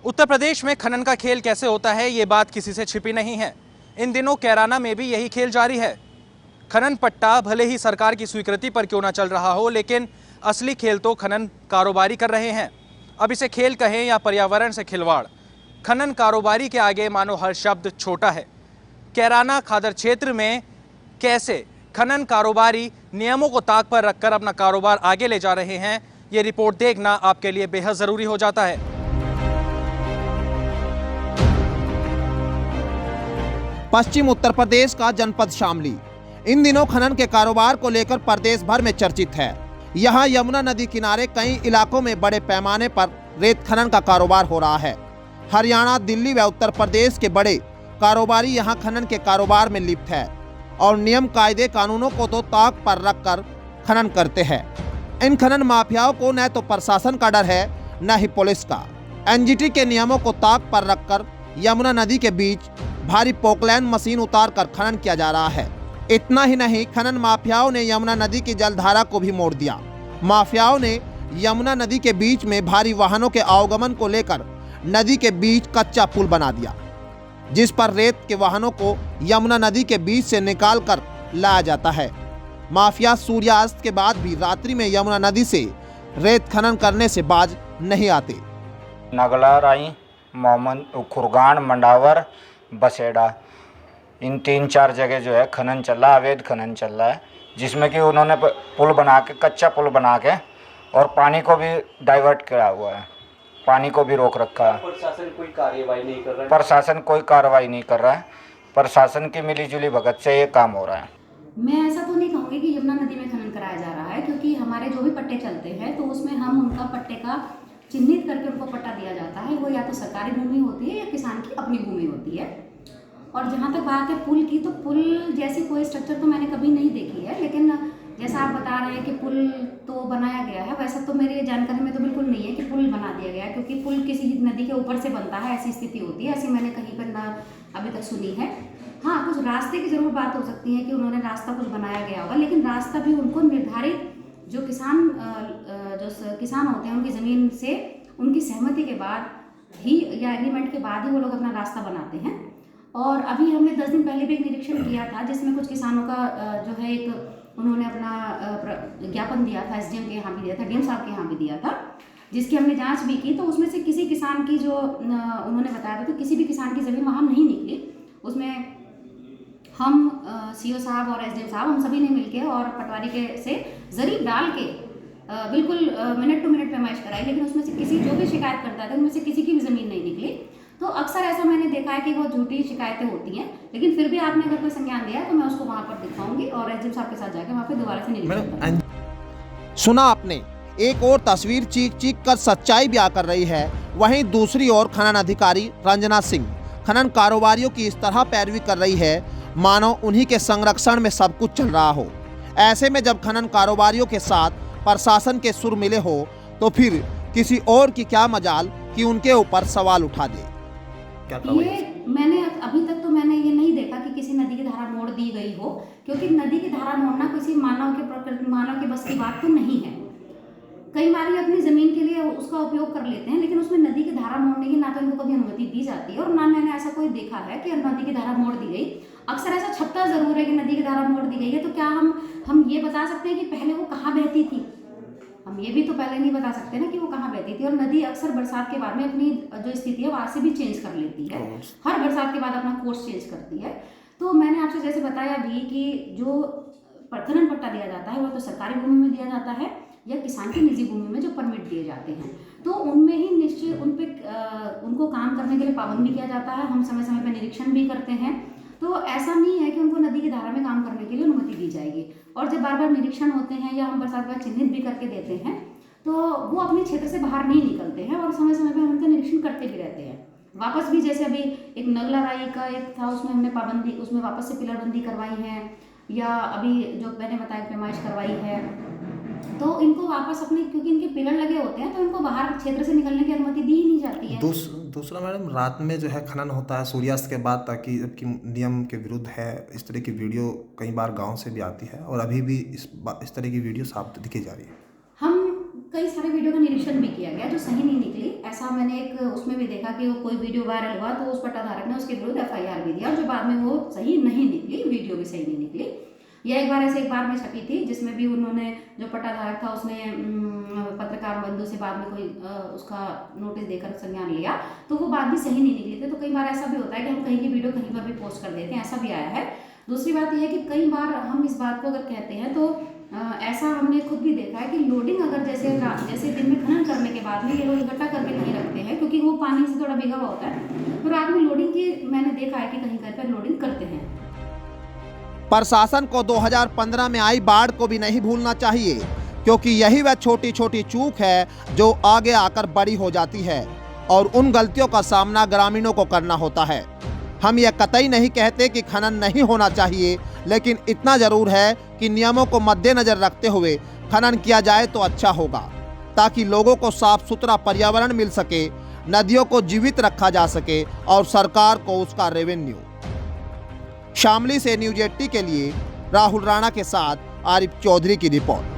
उत्तर प्रदेश में खनन का खेल कैसे होता है, ये बात किसी से छिपी नहीं है। इन दिनों कैराना में भी यही खेल जारी है। खनन पट्टा भले ही सरकार की स्वीकृति पर क्यों ना चल रहा हो, लेकिन असली खेल तो खनन कारोबारी कर रहे हैं। अब इसे खेल कहें या पर्यावरण से खिलवाड़, खनन कारोबारी के आगे मानो हर शब्द छोटा है। कैराना खादर क्षेत्र में कैसे खनन कारोबारी नियमों को ताक पर रखकर अपना कारोबार आगे ले जा रहे हैं, ये रिपोर्ट देखना आपके लिए बेहद जरूरी हो जाता है। पश्चिम उत्तर प्रदेश का जनपद शामली इन दिनों खनन के कारोबार को लेकर प्रदेश भर में चर्चित है। यहाँ यमुना नदी किनारे कई इलाकों में बड़े पैमाने पर रेत खनन का कारोबार हो रहा है। हरियाणा, दिल्ली व उत्तर प्रदेश के बड़े कारोबारी यहाँ खनन के कारोबार में लिप्त है और नियम कायदे कानूनों को तो ताक पर रखकर खनन करते हैं। इन खनन माफियाओं को न तो प्रशासन का डर है, न ही पुलिस का। एनजीटी के नियमों को ताक पर रखकर यमुना नदी के बीच भारी पोकलैंड मशीन उतारकर खनन किया जा रहा है। इतना ही नहीं, खनन माफियाओं ने यमुना नदी की जलधारा को भी मोड़ दिया। माफियाओं ने यमुना नदी के बीच में भारी वाहनों के आवागमन को लेकर नदी के बीच कच्चा पुल बना दिया, जिस पर रेत के वाहनों को यमुना नदी के बीच से निकाल कर लाया जाता है। माफिया सूर्यास्त के बाद भी रात्रि में यमुना नदी से रेत खनन करने से बाज नहीं आते। नगला राई, मोहम्मद खुरगान, मंडावर, बसेड़ा, इन 3-4 जगह जो है खनन चल रहा है, अवैध खनन चल रहा है, जिसमें कि उन्होंने पुल बना के, कच्चा पुल बना के और पानी को भी डाइवर्ट किया हुआ है, पानी को भी रोक रखा है। प्रशासन कोई कार्रवाई नहीं कर रहा है। प्रशासन कोई कार्रवाई नहीं कर रहा है। प्रशासन की मिलीजुली भगत से ये काम हो रहा है। मैं ऐसा तो नहीं कहूँगी कि यमुना नदी में खनन कराया जा रहा है, क्योंकि हमारे जो भी पट्टे चलते हैं तो उसमें हम उनका पट्टे का चिन्हित करके उनको पट्टा दिया जाता है। वो या तो सरकारी भूमि होती है या किसान की अपनी भूमि होती है। और जहाँ तक बात है पुल की, तो पुल जैसी कोई स्ट्रक्चर तो मैंने कभी नहीं देखी है, लेकिन जैसा आप बता रहे हैं कि पुल तो बनाया गया है, वैसा तो मेरी जानकारी में तो बिल्कुल नहीं है कि पुल बना दिया गया है, क्योंकि पुल किसी नदी के ऊपर से बनता है, ऐसी स्थिति होती है, ऐसी मैंने कहीं पर ना अभी तक सुनी है। हाँ, कुछ रास्ते की ज़रूर बात हो सकती है कि उन्होंने रास्ता कुछ बनाया गया होगा, लेकिन रास्ता भी उनको निर्धारित जो किसान होते हैं उनकी ज़मीन से उनकी सहमति के बाद ही या एग्रीमेंट के बाद ही वो लोग अपना रास्ता बनाते हैं। और अभी हमने 10 दिन पहले भी एक निरीक्षण किया था, जिसमें कुछ किसानों का जो है एक उन्होंने अपना ज्ञापन दिया था, एसडीएम के यहाँ भी दिया था, डीएम साहब के यहाँ भी दिया था, जिसकी हमने जांच भी की। तो उसमें से किसी किसान की जो उन्होंने बताया था, तो किसी भी किसान की ज़मीन वहाँ नहीं निकली। उसमें हम सीओ साहब और एसडीएम साहब हम सभी ने मिलकर और पटवारी के से जरीब डाल के बिल्कुल मिनट टू मिनट पैमाइश कराई, लेकिन उसमें से किसी जो भी शिकायत करता था उनमें से किसी की भी ज़मीन नहीं निकली। तो अक्सर ऐसा मैंने देखा है कि वो झूठी शिकायतें होती हैं, लेकिन फिर भी आपने अगर कोई संज्ञान दिया तो मैं उसको वहाँ पर दिखाऊंगी और एसडीएम साहब के साथ जाकर वहाँ पर दोबारा से निरीक्षण करूंगी। सुना आपने, एक और तस्वीर चीख चीख कर सच्चाई भी आकर रही है, वहीं दूसरी ओर खनन अधिकारी रंजना सिंह खनन कारोबारियों की इस तरह पैरवी कर रही है मानो उन्हीं के संरक्षण में सब कुछ चल रहा हो। ऐसे में जब खनन कारोबारियों के साथ प्रशासन के सुर मिले हो, तो फिर किसी और की क्या मजाल कि उनके ऊपर सवाल उठा दे। ये मैंने अभी तक तो मैंने ये नहीं देखा कि किसी नदी की धारा मोड़ दी गई हो, क्योंकि नदी की धारा मोड़ना किसी मानव के बस की बात तो नहीं है। कई बार ये अपनी ज़मीन के लिए उसका उपयोग कर लेते हैं, लेकिन उसमें नदी की धारा मोड़ने की ना तो इनको कभी अनुमति दी जाती है और ना मैंने ऐसा कोई देखा है कि नदी की धारा मोड़ दी गई। अक्सर ऐसा छपता ज़रूर है कि नदी की धारा मोड़ दी गई है, तो क्या हम ये बता सकते हैं कि पहले वो कहाँ बहती थी? हम ये भी तो पहले नहीं बता सकते ना कि वो कहाँ बहती थी। और नदी अक्सर बरसात के बाद में अपनी जो स्थिति है वो आज से भी चेंज कर लेती है, हर बरसात के बाद अपना कोर्स चेंज करती है। तो मैंने आपसे जैसे बताया भी कि जो खनन पट्टा दिया जाता है वो तो सरकारी भूमि में दिया जाता है या किसान की निजी भूमि में जो परमिट दिए जाते हैं, तो उनमें ही निश्चित उनको काम करने के लिए पाबंद भी किया जाता है। हम समय समय पर निरीक्षण भी करते हैं, तो ऐसा नहीं है कि उनको नदी की धारा में काम करने के लिए अनुमति दी जाएगी। और जब बार बार निरीक्षण होते हैं या हम बरसात का चिन्हित भी करके देते हैं, तो वो अपने क्षेत्र से बाहर नहीं निकलते हैं और समय समय पर हम उनका निरीक्षण करते भी रहते हैं। वापस भी जैसे अभी एक नगला राई का एक था, उसमें हमने पाबंदी, उसमें वापस से पिलरबंदी करवाई है, या अभी जो मैंने बताया पैमाइश करवाई है, तो इनको वापस अपने, क्योंकि इनके पिलर लगे होते हैं, तो इनको बाहर क्षेत्र से निकलने की अनुमति दी ही नहीं जाती है। दूसरा मैडम, रात में जो है खनन होता है सूर्यास्त के बाद, ताकि जबकि नियम के विरुद्ध है। इस तरह की वीडियो कई बार गांव से भी आती है और अभी भी इस तरह की वीडियो साफ दिखी जा रही है। हम कई सारे वीडियो का निरीक्षण भी किया गया जो सही नहीं निकली। ऐसा मैंने एक उसमें भी देखा कि वो कोई वीडियो वायरल हुआ तो उस पट्टाधारक ने उसके विरुद्ध FIR भी दिया, जो बाद में वो सही नहीं निकली, वीडियो भी सही नहीं निकली। यह एक बार ऐसे एक बार में छपी थी जिसमें भी उन्होंने, जो पट्टाधारक था उसने पत्रकार बंधु से बाद में कोई उसका नोटिस देकर संज्ञान लिया, तो वो बात भी सही नहीं निकली थी। तो कई बार ऐसा भी होता है कि हम कहीं की वीडियो कहीं पर भी पोस्ट कर देते हैं, ऐसा भी आया है। दूसरी बात यह है कि कई बार हम इस बात को अगर कहते हैं तो ऐसा हमने खुद भी देखा है कि लोडिंग अगर जैसे दिन में खनन करने के बाद में ये लोग इकट्ठा करके कहीं रखते हैं, क्योंकि वो पानी से थोड़ा भीगा हुआ होता है, तो रात में लोडिंग की मैंने देखा है कि कहीं कहीं पर लोडिंग करते हैं। प्रशासन को 2015 में आई बाढ़ को भी नहीं भूलना चाहिए, क्योंकि यही वह छोटी छोटी चूक है जो आगे आकर बड़ी हो जाती है और उन गलतियों का सामना ग्रामीणों को करना होता है। हम यह कतई नहीं कहते कि खनन नहीं होना चाहिए, लेकिन इतना जरूर है कि नियमों को मद्देनजर रखते हुए खनन किया जाए तो अच्छा होगा, ताकि लोगों को साफ सुथरा पर्यावरण मिल सके, नदियों को जीवित रखा जा सके और सरकार को उसका रेवेन्यू। शामली से न्यूज़ 80 के लिए राहुल राणा के साथ आरिफ चौधरी की रिपोर्ट।